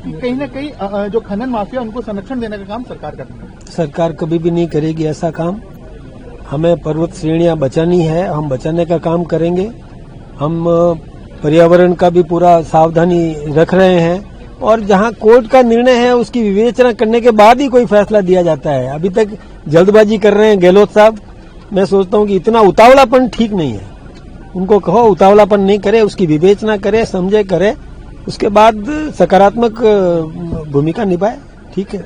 कहीं ना कहीं जो खनन माफिया उनको संरक्षण देने का काम सरकार कर रही है। सरकार कभी भी नहीं करेगी ऐसा काम। हमें पर्वत श्रेणियां बचानी है, हम बचाने का काम करेंगे। हम पर्यावरण का भी पूरा सावधानी रख रहे हैं और जहां कोर्ट का निर्णय है उसकी विवेचना करने के बाद ही कोई फैसला दिया जाता है। अभी तक जल्दबाजी कर रहे हैं गहलोत साहब। मैं सोचता हूं कि इतना उतावलापन ठीक नहीं है। उनको कहो उतावलापन नहीं करे, उसकी विवेचना करे, समझे, करे, उसके बाद सकारात्मक भूमिका निभाए। ठीक है।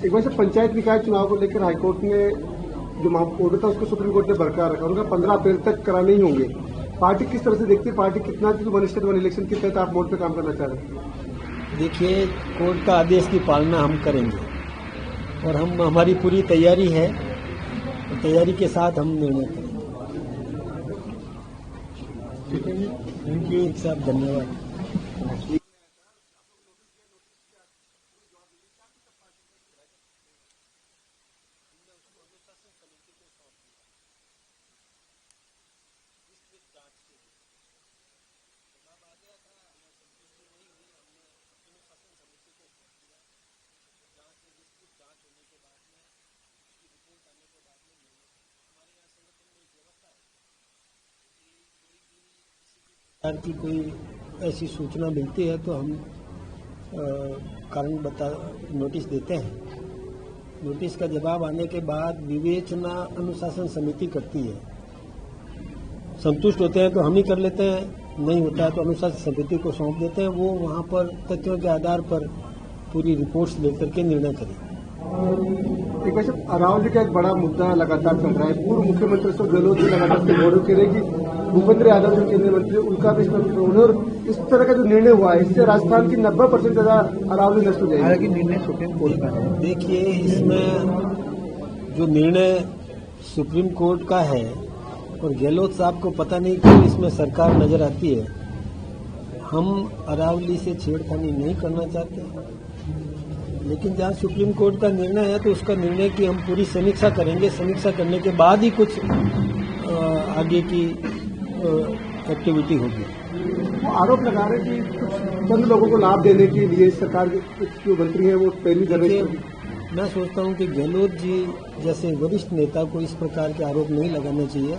एक बार पंचायत निकाय चुनाव को लेकर हाईकोर्ट ने जो ऑर्डर था उसको सुप्रीम कोर्ट ने बरकरार रखा। उनका 15 अप्रैल तक कराने ही होंगे। पार्टी किस तरह से देखती है? पार्टी कितना वन स्टेट वन इलेक्शन के तहत आप मोड पे काम करना चाह रहे हैं? देखिए, कोर्ट का आदेश की पालना हम करेंगे और हमारी पूरी तैयारी है। तैयारी के साथ हम निर्णय करेंगे। थैंक यू साहब, धन्यवाद। सरकार की कोई ऐसी सूचना मिलती है तो हम कारण नोटिस देते हैं। नोटिस का जवाब आने के बाद विवेचना अनुशासन समिति करती है। संतुष्ट होते हैं तो हम ही कर लेते हैं, नहीं होता है तो अनुशासन समिति को सौंप देते हैं। वो वहाँ पर तथ्यों के आधार पर पूरी रिपोर्ट्स लेकर के निर्णय करें। एक वैसे अरावली का एक बड़ा मुद्दा लगातार चल रहा है। पूर्व मुख्यमंत्री अशोक गहलोत जी लगातार विरोध करेगी। भूपेंद्र यादव जो केंद्रीय मंत्री उनका भी इसमें और इस तरह का जो निर्णय हुआ है इससे राजस्थान की 90% ज्यादा अरावली नष्ट हो जाएगी। हालांकि निर्णय सुप्रीम कोर्ट का है। देखिए, इसमें जो निर्णय सुप्रीम कोर्ट का है और गहलोत साहब को पता नहीं क्यों इसमें सरकार नजर आती है। हम अरावली से छेड़खानी नहीं करना चाहते, लेकिन जहां सुप्रीम कोर्ट का निर्णय है तो उसका निर्णय की हम पूरी समीक्षा करेंगे। समीक्षा करने के बाद ही कुछ आगे की एक्टिविटी होगी। वो आरोप लगा रहे हैं कि कुछ चंद लोगों को लाभ देने के लिए सरकार के कुछ जो मंत्री हैं वो पहली जगह। मैं सोचता हूं कि गहलोत जी जैसे वरिष्ठ नेता को इस प्रकार के आरोप नहीं लगाने चाहिए।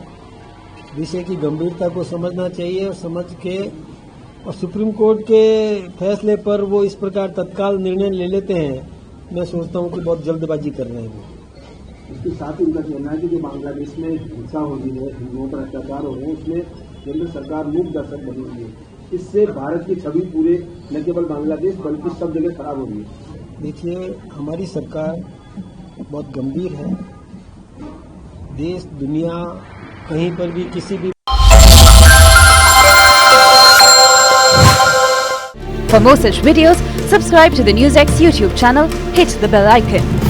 विषय की गंभीरता को समझना चाहिए और समझ के और सुप्रीम कोर्ट के फैसले पर वो इस प्रकार तत्काल निर्णय ले लेते हैं। मैं सोचता हूं कि बहुत जल्दबाजी कर रहे हैं। इसके साथ ही उनका कहना है कि जो बांग्लादेश में हिंसा हो रही है, हिंदुओं पर अत्याचार हो रहे हैं, उसमें केंद्र सरकार मूक दर्शक बनी हुई है। इससे भारत की छवि पूरे न केवल बांग्लादेश बल्कि सब जगह खराब हो रही है। देखिए, हमारी सरकार बहुत गंभीर है। देश दुनिया कहीं पर भी किसी भी For more such videos, subscribe to the NewsX YouTube channel, hit the bell icon.